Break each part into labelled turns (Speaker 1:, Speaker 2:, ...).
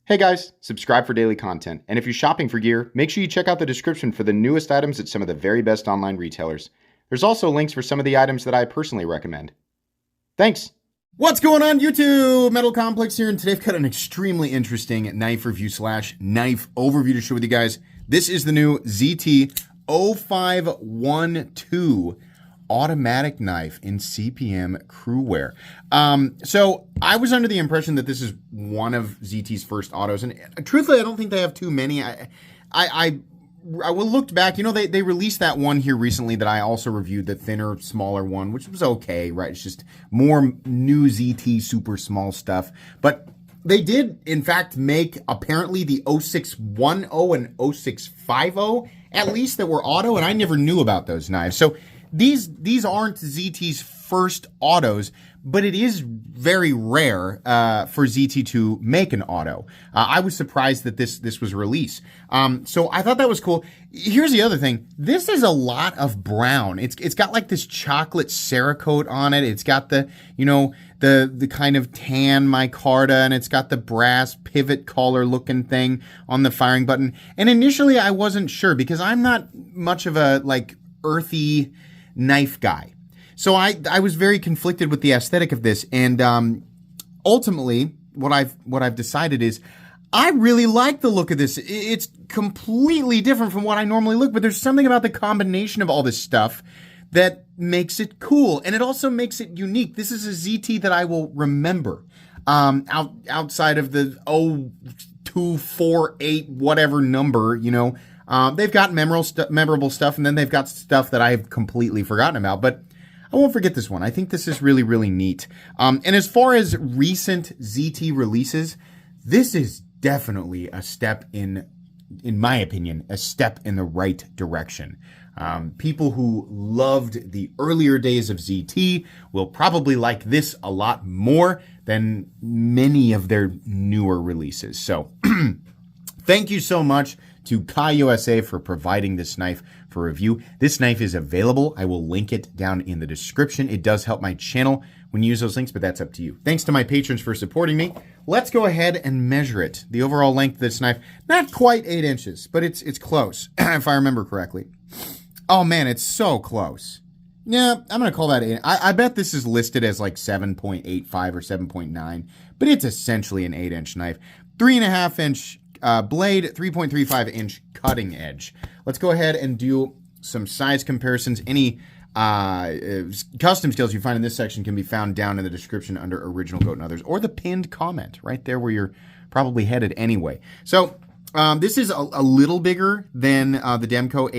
Speaker 1: Hey guys, subscribe for daily content. And if you're shopping for gear, make sure you check out the description for the newest items at some of the very best online retailers. There's also links for some of the items that I personally recommend. Thanks!
Speaker 2: What's going on YouTube? Metal Complex here, and today I've got an extremely interesting knife review / knife overview to share with you guys. This is the new ZT-0512 automatic knife in CPM crew wear. So I was under the impression that this is one of ZT's first autos, and truthfully, I don't think they have too many. I looked back, they released that one here recently that I also reviewed, the thinner, smaller one, which was okay, right? It's just more new ZT super small stuff. But they did, in fact, make apparently the 0610 and 0650, at least, that were auto, and I never knew about those knives. So these aren't ZT's first autos, but it is very rare for ZT to make an auto. I was surprised that this was released. So I thought that was cool. Here's the other thing. This is a lot of brown. It's got like this chocolate Cerakote on it. It's got the kind of tan micarta, and it's got the brass pivot collar looking thing on the firing button. And initially I wasn't sure because I'm not much of a like earthy knife guy. So I was very conflicted with the aesthetic of this, and ultimately what I've decided is I really like the look of this. It's completely different from what I normally look, but there's something about the combination of all this stuff that makes it cool, and it also makes it unique. This is a ZT that I will remember outside of the 0248 whatever number, they've got memorable stuff, and then they've got stuff that I've completely forgotten about, but I won't forget this one. I think this is really, really neat. And as far as recent ZT releases, this is definitely a step in my opinion, a step in the right direction. People who loved the earlier days of ZT will probably like this a lot more than many of their newer releases. So thank you so much to Kai USA for providing this knife for review. This knife is available. I will link it down in the description. It does help my channel when you use those links, but that's up to you. Thanks to my patrons for supporting me. Let's go ahead and measure it. The overall length of this knife, not quite 8 inches, but it's close, if I remember correctly. Oh man, it's so close. Yeah, I'm going to call that 8. I bet this is listed as like 7.85 or 7.9, but it's essentially an 8-inch knife. 3.5-inch blade, 3.35-inch cutting edge. Let's go ahead and do some size comparisons. Any custom skills you find in this section can be found down in the description under Original Goat and Others, or the pinned comment right there where you're probably headed anyway. So this is a little bigger than the Demco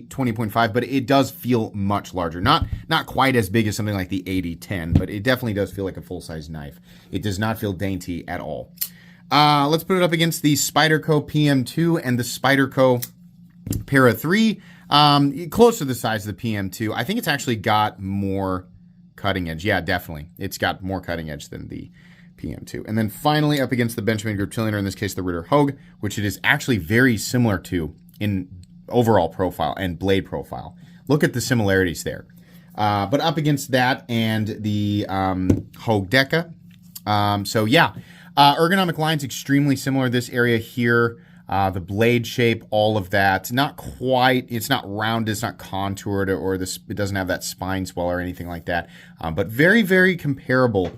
Speaker 2: 80-20.5, but it does feel much larger. Not quite as big as something like the 80-10, but it definitely does feel like a full-size knife. It does not feel dainty at all. Let's put it up against the Spyderco PM2 and the Spyderco Para 3. Close to the size of the PM2. I think it's actually got more cutting edge. Yeah, definitely. It's got more cutting edge than the PM2. And then finally up against the Benjamin Group Trillionaire, in this case the Ritter Hogue, which it is actually very similar to in overall profile and blade profile. Look at the similarities there. But up against that and the Hogue Deca. So yeah. Ergonomic line's extremely similar. This area here, the blade shape, all of that. Not quite, it's not rounded, it's not contoured, or this, it doesn't have that spine swell or anything like that. But very, very comparable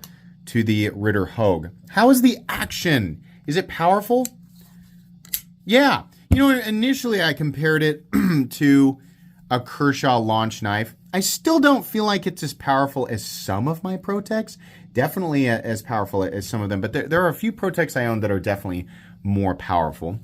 Speaker 2: to the Ritter Hogue. How is the action? Is it powerful? Yeah. Initially I compared it to a Kershaw launch knife. I still don't feel like it's as powerful as some of my Protex. Definitely as powerful as some of them, but there are a few Protex I own that are definitely more powerful.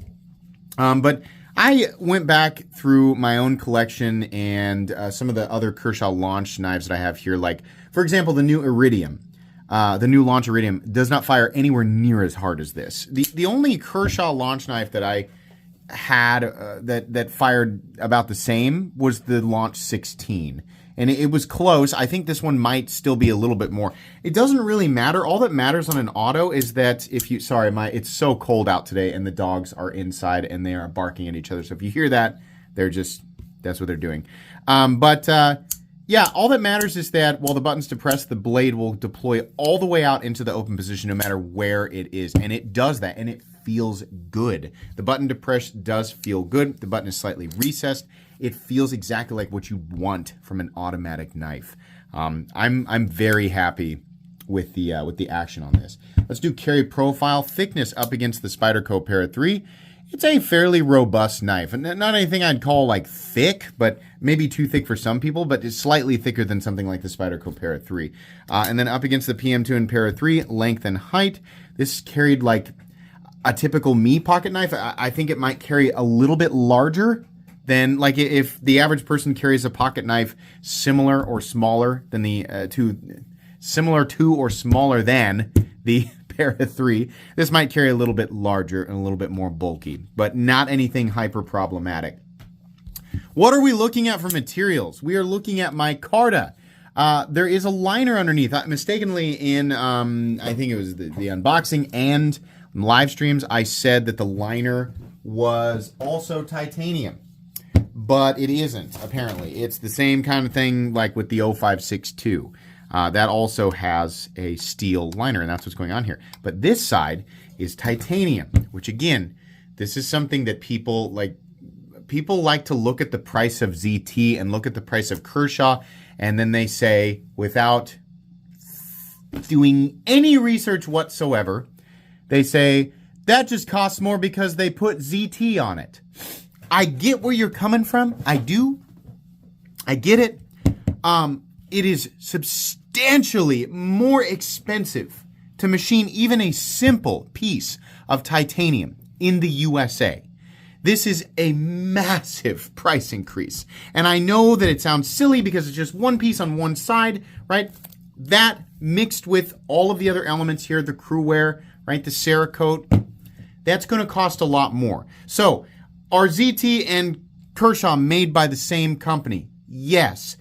Speaker 2: But I went back through my own collection and some of the other Kershaw launch knives that I have here, like, for example, the new Iridium. The new launch Iridium does not fire anywhere near as hard as this. The only Kershaw launch knife that I had that fired about the same was the Launch 16. And it was close. I think this one might still be a little bit more. It doesn't really matter. All that matters on an auto is that if you, sorry, it's so cold out today and the dogs are inside and they are barking at each other. So if you hear that, that's what they're doing. Yeah, all that matters is that while the button's depressed, the blade will deploy all the way out into the open position no matter where it is. And it does that. And it feels good. The button to press does feel good. The button is slightly recessed. It feels exactly like what you want from an automatic knife. I'm very happy with the action on this. Let's do carry profile. Thickness up against the Spyderco Para 3. It's a fairly robust knife. And not anything I'd call like thick, but maybe too thick for some people, but it's slightly thicker than something like the Spyderco Para 3. And then up against the PM2 and Para 3, length and height. This carried like a typical me pocket knife. I think it might carry a little bit larger than, like, if the average person carries a pocket knife similar or smaller than similar to or smaller than the Para 3. This might carry a little bit larger and a little bit more bulky, but not anything hyper problematic. What are we looking at for materials? We are looking at micarta. There is a liner underneath. Mistakenly in, I think it was the unboxing and live streams, I said that the liner was also titanium, but it isn't, apparently. It's the same kind of thing like with the 0562. That also has a steel liner, and that's what's going on here. But this side is titanium, which, again, this is something that people like to look at the price of ZT and look at the price of Kershaw, and then they say, without doing any research whatsoever, they say, that just costs more because they put ZT on it. I get where you're coming from. I do. I get it. It is substantially more expensive to machine even a simple piece of titanium in the USA. This is a massive price increase. And I know that it sounds silly because it's just one piece on one side, right? That mixed with all of the other elements here, the crew wear, right? The Cerakote, that's going to cost a lot more. So are ZT and Kershaw made by the same company? Yes.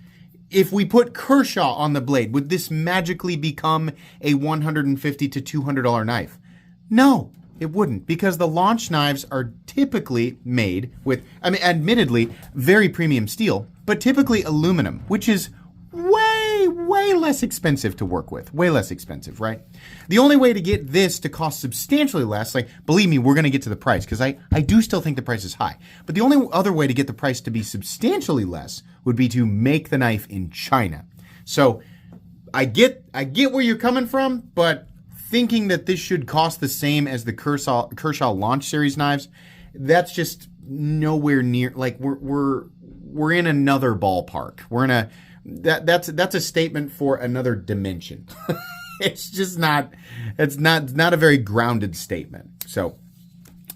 Speaker 2: If we put Kershaw on the blade, would this magically become a $150 to $200 knife? No, it wouldn't, because the launch knives are typically made with, admittedly, very premium steel, but typically aluminum, which is way less expensive to work with. Way less expensive, right? The only way to get this to cost substantially less, like, believe me, we're going to get to the price, because I do still think the price is high. But the only other way to get the price to be substantially less would be to make the knife in China. So I get where you're coming from, but thinking that this should cost the same as the Kershaw Launch Series knives, that's just nowhere near. Like, we're in another ballpark. We're in a that's a statement for another dimension. It's just not. It's not a very grounded statement. So,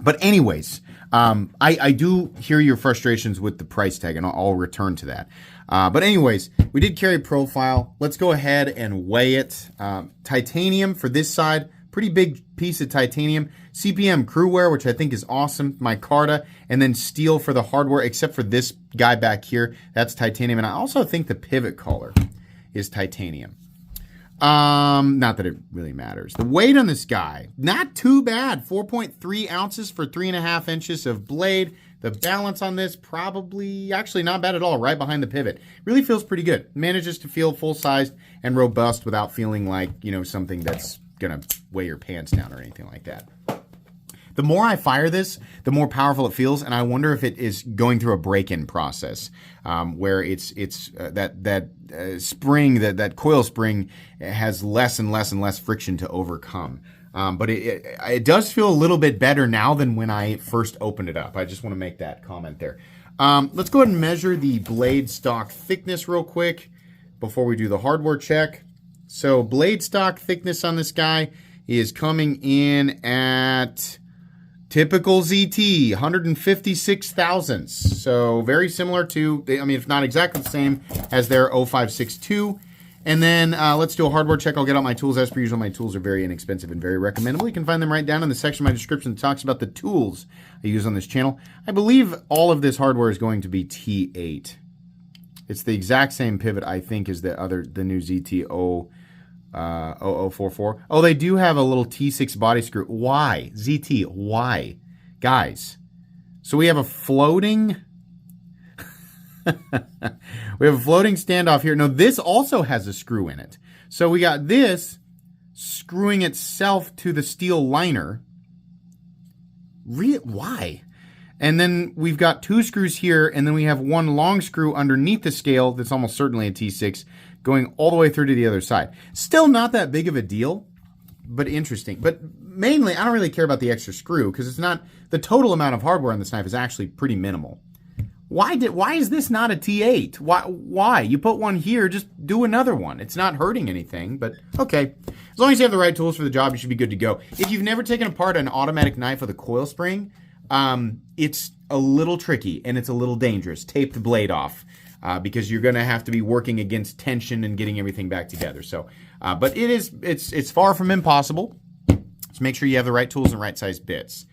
Speaker 2: but anyways, I do hear your frustrations with the price tag, and I'll return to that. But anyways, we did carry profile. Let's go ahead and weigh it. Titanium for this side, pretty big piece of titanium. CPM crew wear, which I think is awesome. Micarta, and then steel for the hardware, except for this guy back here. That's titanium. And I also think the pivot collar is titanium. Not that it really matters. The weight on this guy, not too bad. 4.3 ounces for 3.5 inches of blade. The balance on this, probably actually not bad at all, right behind the pivot. Really feels pretty good. Manages to feel full-sized and robust without feeling like, something that's going to weigh your pants down or anything like that. The more I fire this, the more powerful it feels, and I wonder if it is going through a break-in process where it's that spring, that coil spring has less and less and less friction to overcome. But it does feel a little bit better now than when I first opened it up. I just want to make that comment there. Let's go ahead and measure the blade stock thickness real quick before we do the hardware check. So blade stock thickness on this guy is coming in at typical ZT, 156 thousandths. So very similar to, if not exactly the same as their 0562. And then let's do a hardware check. I'll get out my tools. As per usual, my tools are very inexpensive and very recommendable. You can find them right down in the section of my description that talks about the tools I use on this channel. I believe all of this hardware is going to be T8. It's the exact same pivot, I think, as the new ZT 0044. Oh, they do have a little T6 body screw. Why? ZT, why? Guys, so we have a floating... we have a floating standoff here. No, this also has a screw in it. So we got this screwing itself to the steel liner. Why? And then we've got 2 screws here, and then we have 1 long screw underneath the scale that's almost certainly a T6 going all the way through to the other side. Still not that big of a deal, but interesting. But mainly, I don't really care about the extra screw because it's not, the total amount of hardware on this knife is actually pretty minimal. Why is this not a T8? Why? You put one here, just do another one. It's not hurting anything, but okay. As long as you have the right tools for the job, you should be good to go. If you've never taken apart an automatic knife with a coil spring, it's a little tricky and it's a little dangerous. Tape the blade off because you're going to have to be working against tension and getting everything back together. So, but it's far from impossible. So make sure you have the right tools and right size bits.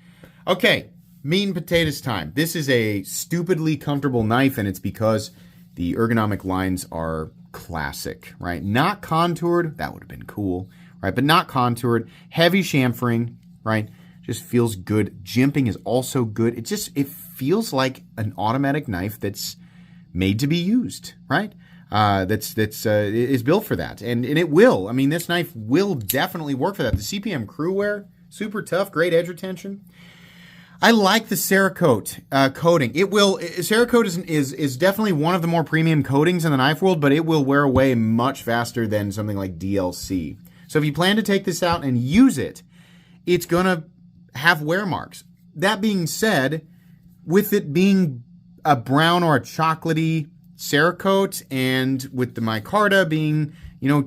Speaker 2: Okay, meat and potatoes time. This is a stupidly comfortable knife, and it's because the ergonomic lines are classic, right? Not contoured. That would have been cool, right? But not contoured. Heavy chamfering, right? Just feels good. Jimping is also good. It feels like an automatic knife that's made to be used, right? Is built for that, and it will. I mean, this knife will definitely work for that. The CPM Crewwear, super tough, great edge retention. I like the Cerakote coating. Cerakote is definitely one of the more premium coatings in the knife world, but it will wear away much faster than something like DLC. So if you plan to take this out and use it, it's gonna have wear marks. That being said, with it being a brown or a chocolatey Cerakote, and with the micarta being,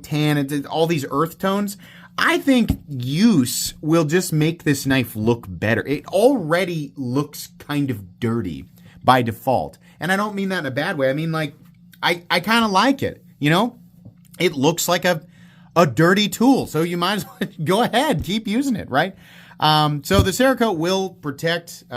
Speaker 2: tan, and all these earth tones, I think use will just make this knife look better. It already looks kind of dirty by default. And I don't mean that in a bad way. I mean, like, I kind of like it, It looks like a dirty tool, so you might as well go ahead, keep using it, right? So the Cerakote will protect the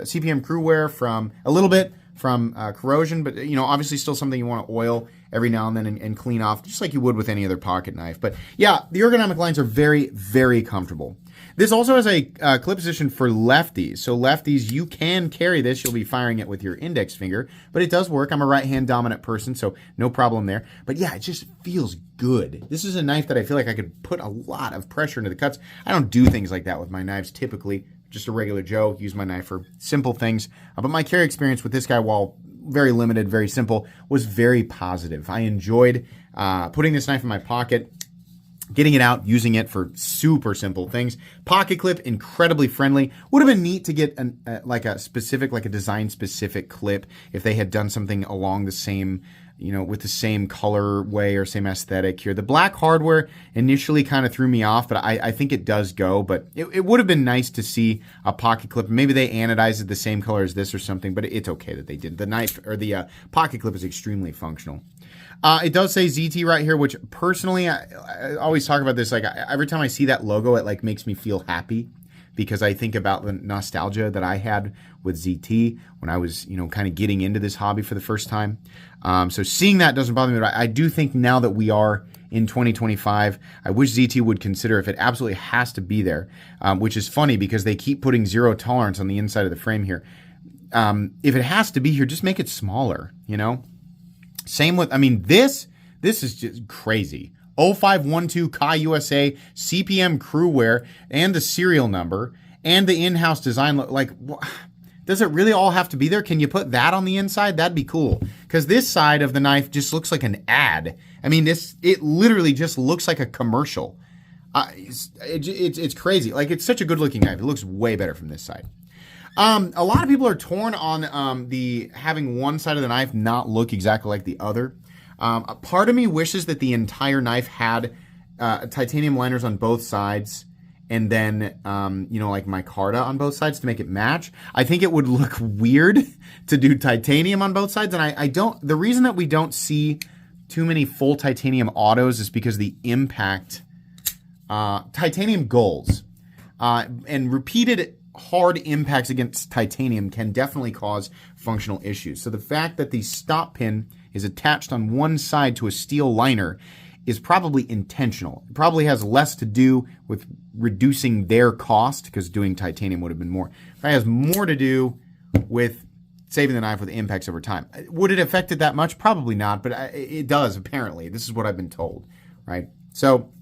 Speaker 2: CPM Crewwear from a little bit from corrosion, but obviously still something you want to oil every now and then and clean off, just like you would with any other pocket knife. But yeah, the ergonomic lines are very, very comfortable. This also has a clip position for lefties. So lefties, you can carry this. You'll be firing it with your index finger, but it does work. I'm a right-hand dominant person, so no problem there. But yeah, it just feels good. This is a knife that I feel like I could put a lot of pressure into the cuts. I don't do things like that with my knives typically. Just a regular Joe, use my knife for simple things. But my carry experience with this guy, while very limited, very simple, was very positive. I enjoyed putting this knife in my pocket, getting it out, using it for super simple things. Pocket clip, incredibly friendly. Would have been neat to get a design specific clip if they had done something along the same, with the same colorway or same aesthetic here. The black hardware initially kind of threw me off, but I think it does go. But it would have been nice to see a pocket clip. Maybe they anodized it the same color as this or something, but it's okay that they did. The knife or the pocket clip is extremely functional. It does say ZT right here, which personally, I always talk about this. Like every time I see that logo, it makes me feel happy because I think about the nostalgia that I had with ZT when I was, kind of getting into this hobby for the first time. So seeing that doesn't bother me, but I do think now that we are in 2025, I wish ZT would consider if it absolutely has to be there, which is funny because they keep putting zero tolerance on the inside of the frame here. If it has to be here, just make it smaller, Same with, this is just crazy. 0512 Kai USA, CPM Crewwear, and the serial number, and the in-house design. Does it really all have to be there? Can you put that on the inside? That'd be cool. Because this side of the knife just looks like an ad. It literally just looks like a commercial. It's crazy. It's such a good looking knife. It looks way better from this side. A lot of people are torn on the having one side of the knife not look exactly like the other. A part of me wishes that the entire knife had titanium liners on both sides, and then micarta on both sides to make it match. I think it would look weird to do titanium on both sides, and I don't. The reason that we don't see too many full titanium autos is because the impact titanium golds and repeated hard impacts against titanium can definitely cause functional issues. So the fact that the stop pin is attached on one side to a steel liner is probably intentional. It probably has less to do with reducing their cost, because doing titanium would have been more. It probably has more to do with saving the knife with impacts over time. Would it affect it that much? Probably not, but it does, apparently. This is what I've been told, right? So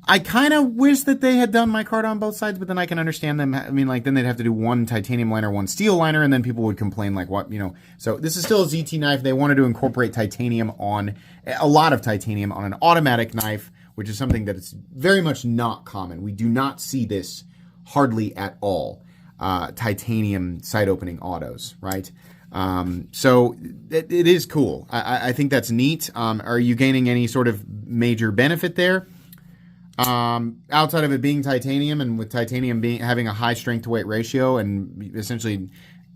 Speaker 2: I kind of wish that they had done my card on both sides, but then I can understand them. I mean, like, then they'd have to do one titanium liner, one steel liner, and then people would complain, like, what, So this is still a ZT knife. They wanted to incorporate titanium a lot of titanium on an automatic knife, which is something that is very much not common. We do not see this hardly at all. Titanium side opening autos, right? So it is cool. I think that's neat. Are you gaining any sort of major benefit there? Outside of it being titanium, and with titanium having a high strength to weight ratio and essentially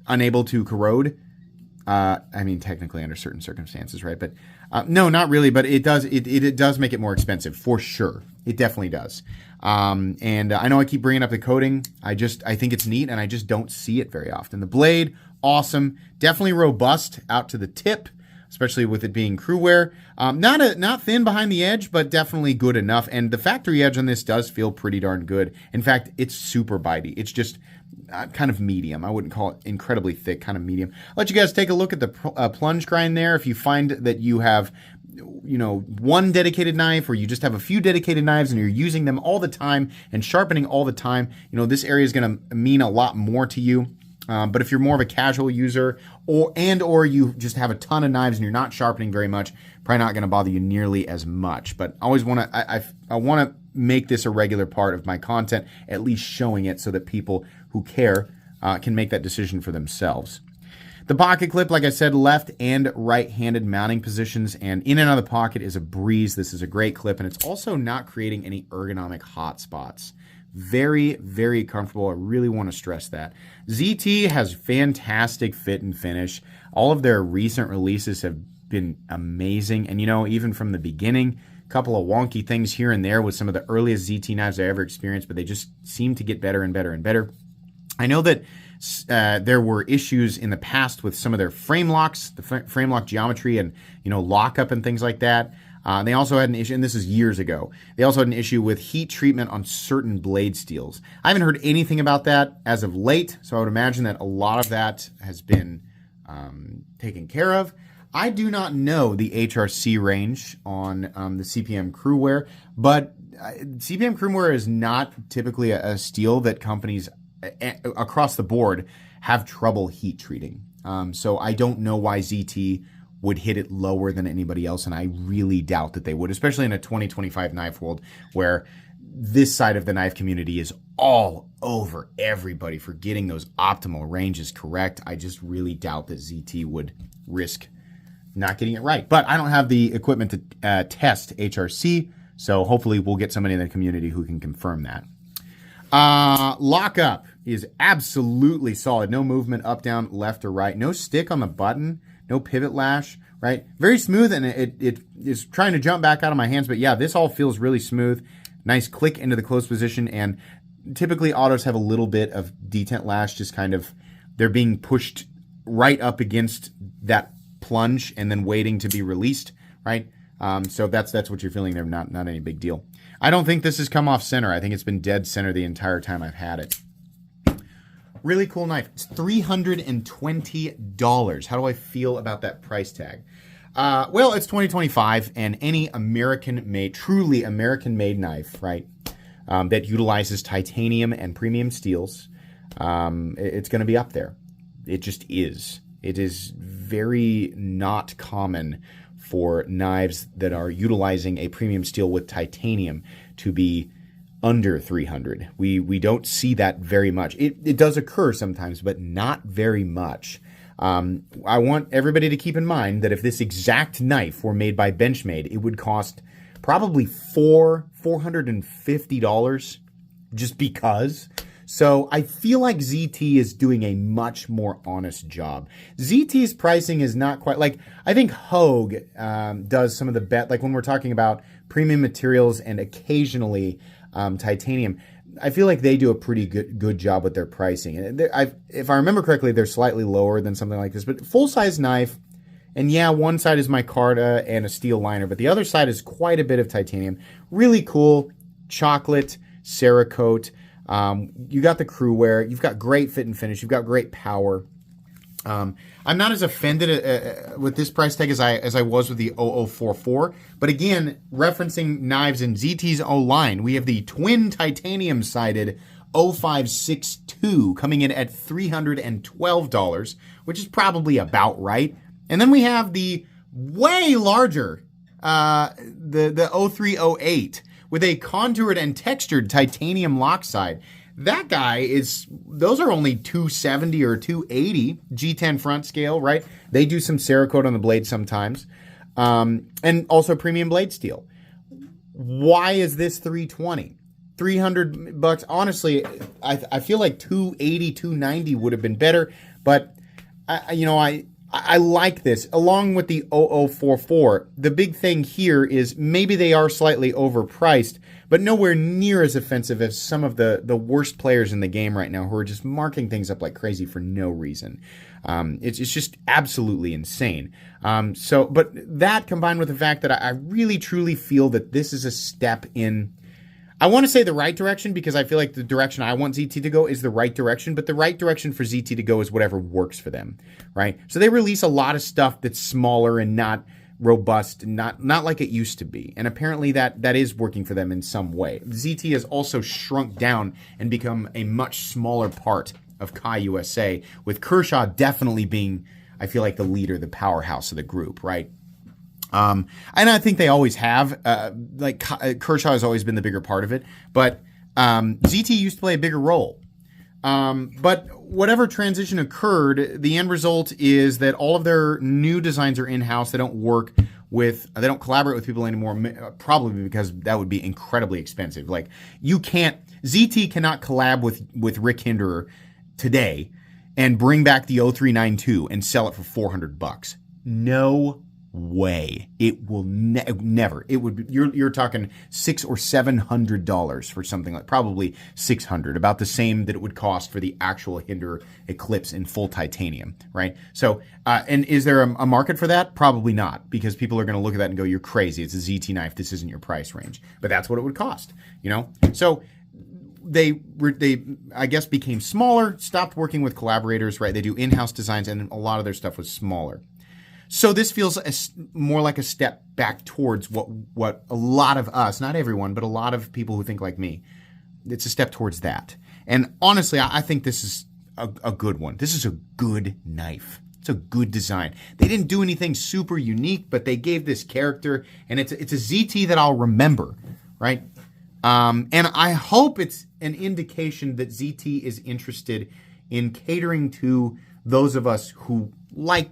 Speaker 2: unable to corrode. I mean, technically under certain circumstances, right? But no, not really. But it does make it more expensive for sure. It definitely does. And I know I keep bringing up the coating. I think it's neat, and I just don't see it very often. The blade, awesome, definitely robust out to the tip, especially with it being crew wear. Not thin behind the edge, but definitely good enough. And the factory edge on this does feel pretty darn good. In fact, it's super bitey. It's just kind of medium. I wouldn't call it incredibly thick, kind of medium. I'll let you guys take a look at the plunge grind there. If you find that you have one dedicated knife, or you just have a few dedicated knives and you're using them all the time and sharpening all the time, this area is going to mean a lot more to you. But if you're more of a casual user, or you just have a ton of knives and you're not sharpening very much, probably not going to bother you nearly as much. But I always want to, I want to make this a regular part of my content, at least showing it so that people who care can make that decision for themselves. The pocket clip, like I said, left and right-handed mounting positions, and in and out of the pocket is a breeze. This is a great clip, and it's also not creating any ergonomic hot spots. Very, very comfortable. I really want to stress that. ZT has fantastic fit and finish. All of their recent releases have been amazing. And, even from the beginning, a couple of wonky things here and there with some of the earliest ZT knives I ever experienced, but they just seem to get better and better and better. I know that there were issues in the past with some of their frame locks, the frame lock geometry and, lockup and things like that. They also had an issue, and this is years ago, they also had an issue with heat treatment on certain blade steels. I haven't heard anything about that as of late, so I would imagine that a lot of that has been taken care of. I do not know the HRC range on the CPM crewwear, but CPM crewwear is not typically a steel that companies across the board have trouble heat treating. So I don't know why ZT would hit it lower than anybody else, and I really doubt that they would, especially in a 2025 knife world where this side of the knife community is all over everybody for getting those optimal ranges correct. I just really doubt that ZT would risk not getting it right. But I don't have the equipment to test HRC, so hopefully we'll get somebody in the community who can confirm that. Lockup is absolutely solid. No movement up, down, left, or right. No stick on the button. No pivot lash, right? Very smooth, and it is trying to jump back out of my hands. But yeah, this all feels really smooth. Nice click into the closed position. And typically autos have a little bit of detent lash, just kind of, they're being pushed right up against that plunge and then waiting to be released, right? So that's what you're feeling there. Not any big deal. I don't think this has come off center. I think it's been dead center the entire time I've had it. Really cool knife. It's $320. How do I feel about that price tag? Well, it's 2025, and any American-made, truly American-made knife, right, that utilizes titanium and premium steels, it's going to be up there. It just is. It is very not common for knives that are utilizing a premium steel with titanium to be under 300. We don't see that very much. It does occur sometimes, but not very much. I want everybody to keep in mind that if this exact knife were made by Benchmade, it would cost probably $450 just because. So I feel like ZT is doing a much more honest job. ZT's pricing is not quite like, I think Hogue does some of the best, like when we're talking about premium materials and occasionally titanium, I feel like they do a pretty good job with their pricing. And if I remember correctly, they're slightly lower than something like this, but full-size knife, and yeah, one side is micarta and a steel liner, but the other side is quite a bit of titanium. Really cool, chocolate, Cerakote. You got the crewwear. You've got great fit and finish. You've got great power. I'm not as offended with this price tag as I was with the 0044. But again, referencing knives in ZT's O line, we have the twin titanium sided 0562 coming in at $312, which is probably about right. And then we have the way larger, the 0308 with a contoured and textured titanium lock side. That guy those are only 270 or 280 G10 front scale, right? They do some Cerakote on the blade sometimes. And also premium blade steel. Why is this 320? $300? Honestly, I feel like 280, 290 would have been better, but I like this. Along with the 0044, the big thing here is maybe they are slightly overpriced, but nowhere near as offensive as some of the worst players in the game right now who are just marking things up like crazy for no reason. It's just absolutely insane. But that combined with the fact that I really truly feel that this is a step in, I want to say the right direction, because I feel like the direction I want ZT to go is the right direction, but the right direction for ZT to go is whatever works for them, right? So they release a lot of stuff that's smaller and not robust, not like it used to be. And apparently that is working for them in some way. ZT has also shrunk down and become a much smaller part of Kai USA, with Kershaw definitely being, I feel like, the leader, the powerhouse of the group, right? And I think they always have, Kershaw has always been the bigger part of it, but ZT used to play a bigger role. But whatever transition occurred, the end result is that all of their new designs are in-house. They don't collaborate with people anymore, probably because that would be incredibly expensive. Like, ZT cannot collab with Rick Hinderer today and bring back the 0392 and sell it for $400. No way. It will never. It would be, you're talking $600 or $700 for something like, probably $600, about the same that it would cost for the actual Hinderer Eclipse in full titanium, right? So, and is there a market for that? Probably not, because people are going to look at that and go, "You're crazy. It's a ZT knife. This isn't your price range." But that's what it would cost, So they I guess became smaller, stopped working with collaborators, right? They do in-house designs, and a lot of their stuff was smaller. So this feels more like a step back towards what a lot of us, not everyone, but a lot of people who think like me, it's a step towards that. And honestly, I think this is a good one. This is a good knife. It's a good design. They didn't do anything super unique, but they gave this character, and it's a ZT that I'll remember, right? And I hope it's an indication that ZT is interested in catering to those of us who like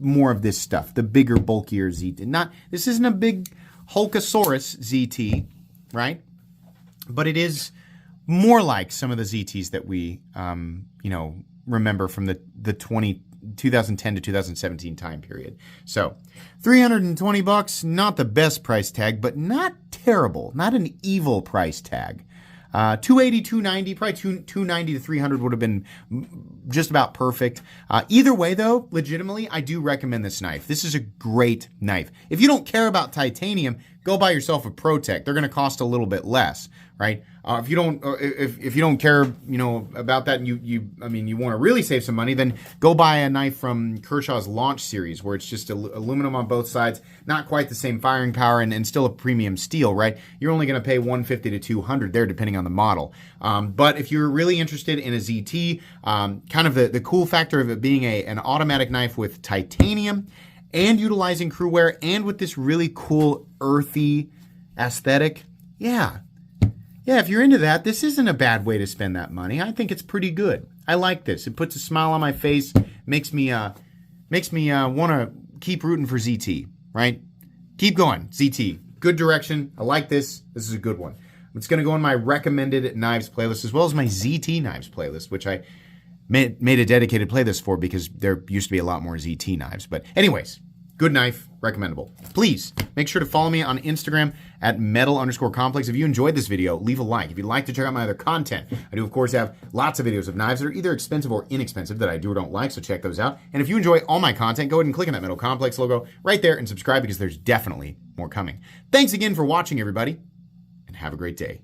Speaker 2: more of this stuff, the bigger, bulkier ZT. This isn't a big Hulkasaurus ZT, right? But it is more like some of the ZTs that we, remember from the 2010 to 2017 time period. So, $320, not the best price tag, but not terrible, not an evil price tag. 280, 290, probably 290 to 300 would have been just about perfect. Either way, though, legitimately, I do recommend this knife. This is a great knife. If you don't care about titanium, go buy yourself a ProTech. They're going to cost a little bit less, right? If you don't care, about that, and you want to really save some money, then go buy a knife from Kershaw's Launch series, where it's just aluminum on both sides, not quite the same firing power, and still a premium steel, right? You're only going to pay $150 to $200 there, depending on the model. But if you're really interested in a ZT, kind of the cool factor of it being an automatic knife with titanium and utilizing crew wear, and with this really cool earthy aesthetic, yeah, if you're into that, this isn't a bad way to spend that money. I think it's pretty good. I like this. It puts a smile on my face, makes me want to keep rooting for ZT, right? Keep going, ZT. Good direction. I like this. This is a good one. It's going to go in my recommended knives playlist, as well as my ZT knives playlist, which I made a dedicated playlist for because there used to be a lot more ZT knives. But anyways, good knife, recommendable. Please make sure to follow me on Instagram at metal_complex. If you enjoyed this video, leave a like. If you'd like to check out my other content, I do, of course, have lots of videos of knives that are either expensive or inexpensive that I do or don't like, so check those out. And if you enjoy all my content, go ahead and click on that Metal Complex logo right there and subscribe, because there's definitely more coming. Thanks again for watching, everybody, and have a great day.